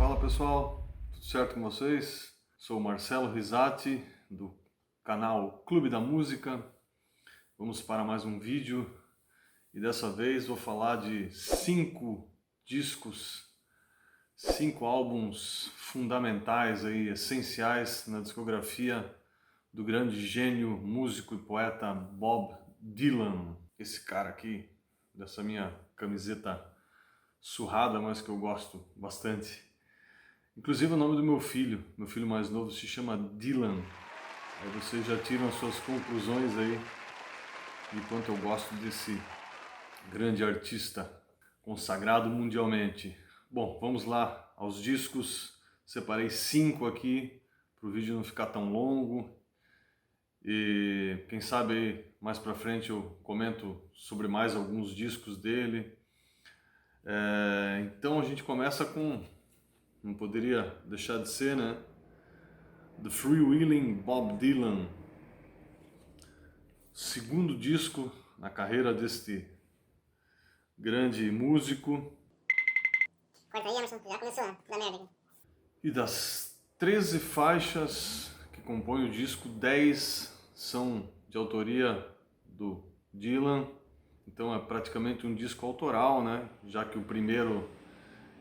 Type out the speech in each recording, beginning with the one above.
Fala pessoal, tudo certo com vocês? Sou o Marcelo Risati do canal Clube da Música. Vamos para mais um vídeo e dessa vez vou falar de 5 discos, 5 álbuns fundamentais aí, essenciais na discografia do grande gênio, músico e poeta Bob Dylan. Esse cara aqui, dessa minha camiseta surrada, mas que eu gosto bastante. Inclusive o nome do meu filho mais novo se chama Dylan. Aí vocês já tiram as suas conclusões aí de quanto eu gosto desse grande artista consagrado mundialmente. Bom, vamos lá aos discos. Separei 5 aqui para o vídeo não ficar tão longo. E quem sabe aí, mais pra frente eu comento sobre mais alguns discos dele. Então a gente começa com, não poderia deixar de ser, né? The Freewheeling Bob Dylan, segundo disco na carreira deste grande músico. Corta aí, Emerson, já começou a dar merda aqui. E das 13 faixas que compõem o disco, 10 são de autoria do Dylan. Então é praticamente um disco autoral, né? Já que o primeiro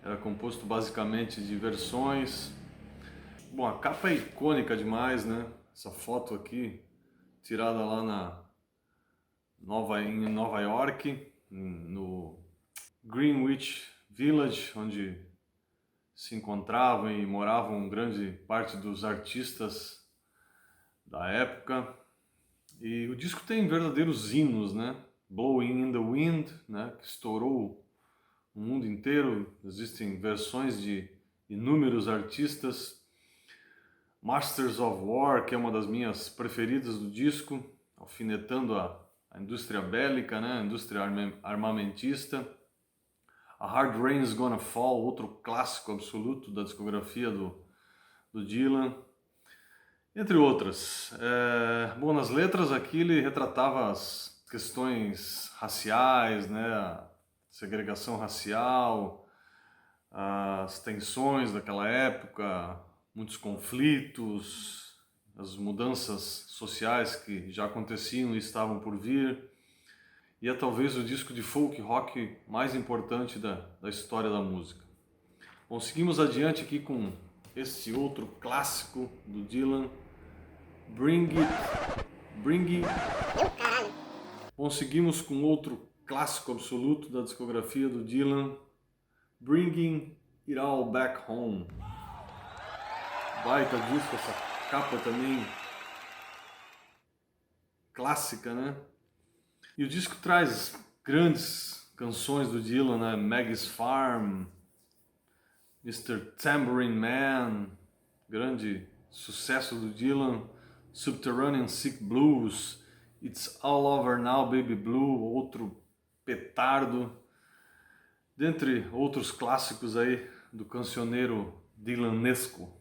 era composto basicamente de versões. Bom, a capa é icônica demais, né? Essa foto aqui, tirada lá em Nova York, no Greenwich Village, onde se encontravam e moravam grande parte dos artistas da época. E o disco tem verdadeiros hinos, né? Blowing in the Wind, né? Que estourou o mundo inteiro. Existem versões de inúmeros artistas. Masters of War, que é uma das minhas preferidas do disco, alfinetando a indústria bélica, né? A indústria armamentista. A Hard Rain's Gonna Fall, outro clássico absoluto da discografia do Dylan, entre outras. Bom, nas letras aqui ele retratava as questões raciais, né? A segregação racial, as tensões daquela época, muitos conflitos, as mudanças sociais que já aconteciam e estavam por vir. E é talvez o disco de folk rock mais importante da história da música. Bom, seguimos adiante aqui com este outro clássico do Dylan, Bring It. Bom, seguimos com outro clássico absoluto da discografia do Dylan, Bringing It All Back Home. Baita disco, essa capa também clássica, né? E o disco traz grandes canções do Dylan, né? Maggie's Farm, Mr. Tambourine Man, grande sucesso do Dylan, Subterranean Sick Blues, It's All Over Now Baby Blue, outro petardo, dentre outros clássicos aí do cancioneiro dylanesco.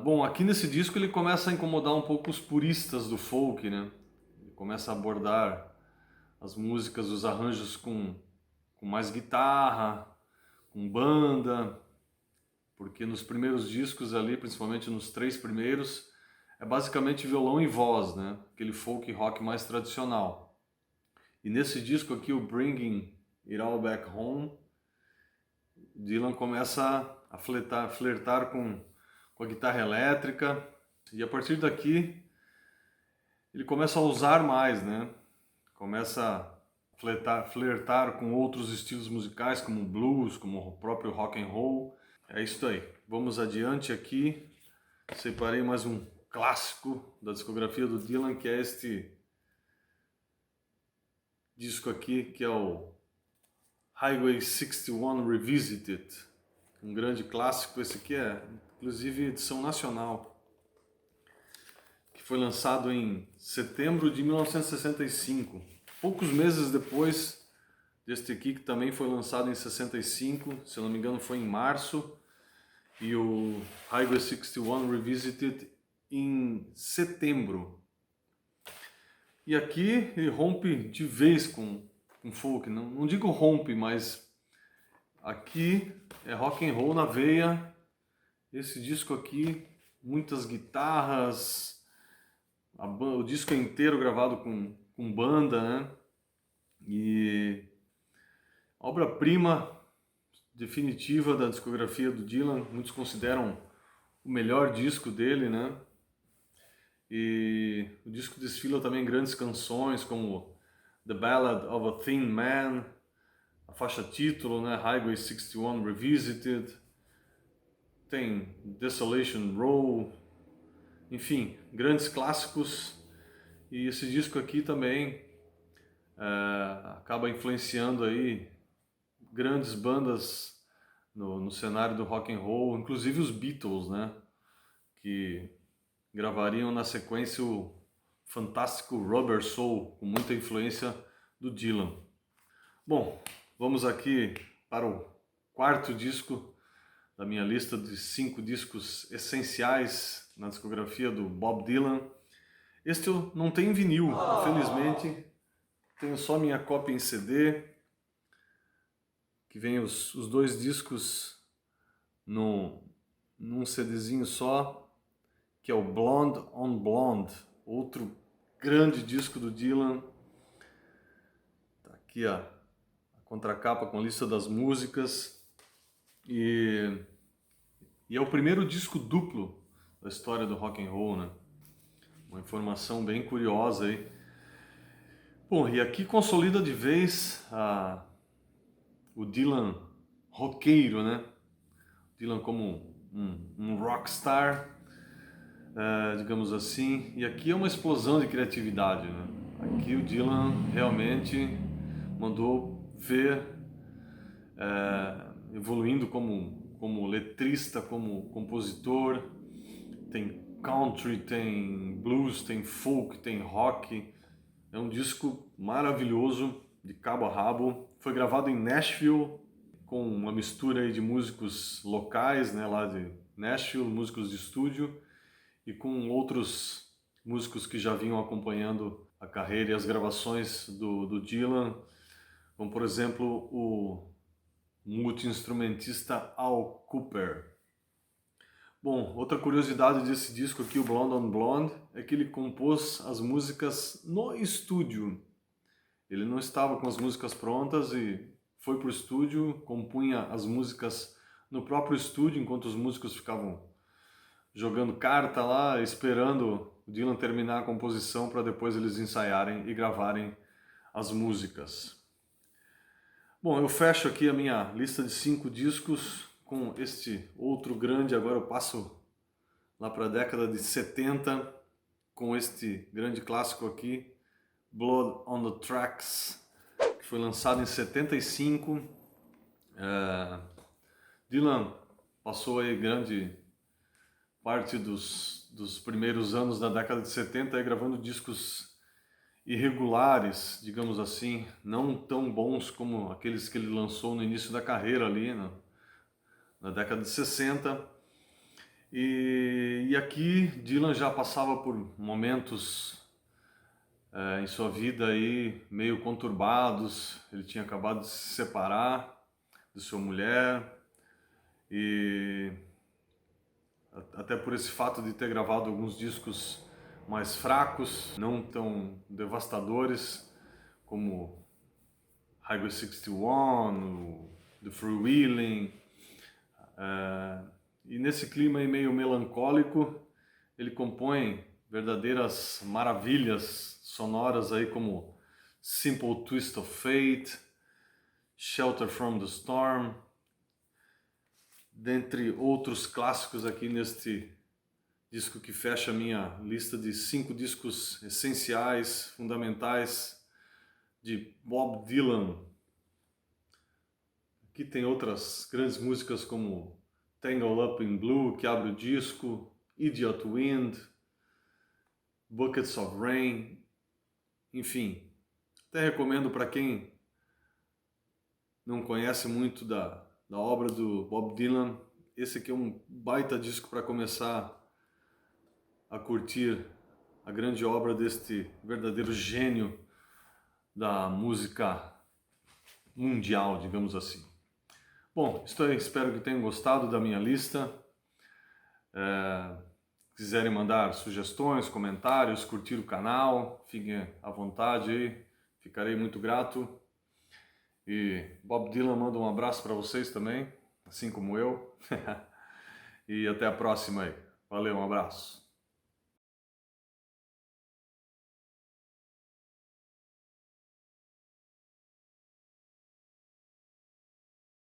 Bom, aqui nesse disco ele começa a incomodar um pouco os puristas do folk, né? Ele começa a abordar as músicas, os arranjos com mais guitarra, com banda, porque nos primeiros discos ali, principalmente nos 3 primeiros, é basicamente violão e voz, né? Aquele folk rock mais tradicional. E nesse disco aqui, o Bringing It All Back Home, Dylan começa a flertar com a guitarra elétrica, e a partir daqui ele começa a usar mais, né? Começa a flertar com outros estilos musicais, como blues, como o próprio rock and roll. É isso aí. Vamos adiante aqui. Separei mais um clássico da discografia do Dylan, que é este disco aqui, que é o Highway 61 Revisited. Um grande clássico. Esse aqui é, inclusive, edição nacional, que foi lançado em setembro de 1965. Poucos meses depois deste aqui, que também foi lançado em 65, se eu não me engano foi em março, e o Highway 61 Revisited em setembro. E aqui ele rompe de vez com folk, não digo rompe, mas aqui é rock and roll na veia. Esse disco aqui, muitas guitarras, o disco é inteiro gravado com banda, né? E obra-prima definitiva da discografia do Dylan. Muitos consideram o melhor disco dele, né? E o disco desfila também grandes canções como The Ballad of a Thin Man, a faixa título, né? Highway 61 Revisited, tem Desolation Row, enfim, grandes clássicos. E esse disco aqui também acaba influenciando aí grandes bandas no cenário do rock and roll, inclusive os Beatles, né? Que gravariam na sequência o fantástico Rubber Soul, com muita influência do Dylan. Bom, vamos aqui para o quarto disco da minha lista de 5 discos essenciais na discografia do Bob Dylan. Este eu não tenho vinil, infelizmente, tenho só minha cópia em CD, que vem os 2 discos num CDzinho só, que é o Blonde on Blonde, outro grande disco do Dylan. Tá aqui a contracapa com a lista das músicas. E é o primeiro disco duplo da história do rock and roll, né? Uma informação bem curiosa aí. Bom, e aqui consolida de vez o Dylan roqueiro, né? Dylan como um rockstar, digamos assim. E aqui é uma explosão de criatividade, né? Aqui o Dylan realmente mandou ver evoluindo como letrista, como compositor. Tem country, tem blues, tem folk, tem rock. É um disco maravilhoso, de cabo a rabo. Foi gravado em Nashville, com uma mistura aí de músicos locais, né, lá de Nashville, músicos de estúdio, e com outros músicos que já vinham acompanhando a carreira e as gravações do Dylan, como por exemplo o multi-instrumentista Al Kooper. Bom, outra curiosidade desse disco aqui, o Blonde on Blonde, é que ele compôs as músicas no estúdio. Ele não estava com as músicas prontas e foi para o estúdio, compunha as músicas no próprio estúdio, enquanto os músicos ficavam jogando carta lá, esperando o Dylan terminar a composição para depois eles ensaiarem e gravarem as músicas. Bom, eu fecho aqui a minha lista de 5 discos com este outro grande. Agora eu passo lá para a década de 70 com este grande clássico aqui, Blood on the Tracks, que foi lançado em 75. Dylan passou aí grande parte dos primeiros anos da década de 70 aí gravando discos irregulares, digamos assim, não tão bons como aqueles que ele lançou no início da carreira ali, na década de 60. E aqui Dylan já passava por momentos em sua vida aí meio conturbados. Ele tinha acabado de se separar de sua mulher e até por esse fato de ter gravado alguns discos mais fracos, não tão devastadores como Highway 61, The Freewheeling. E nesse clima aí meio melancólico, ele compõe verdadeiras maravilhas sonoras aí como Simple Twist of Fate, Shelter from the Storm, dentre outros clássicos aqui neste disco que fecha a minha lista de 5 discos essenciais, fundamentais de Bob Dylan. Aqui tem outras grandes músicas como Tangled Up in Blue, que abre o disco, Idiot Wind, Buckets of Rain, enfim. Até recomendo para quem não conhece muito da obra do Bob Dylan, esse aqui é um baita disco para começar a curtir a grande obra deste verdadeiro gênio da música mundial, digamos assim. Bom, espero que tenham gostado da minha lista. Quiserem mandar sugestões, comentários, curtir o canal, fiquem à vontade aí, ficarei muito grato. E Bob Dylan manda um abraço para vocês também, assim como eu. E até a próxima aí. Valeu, um abraço.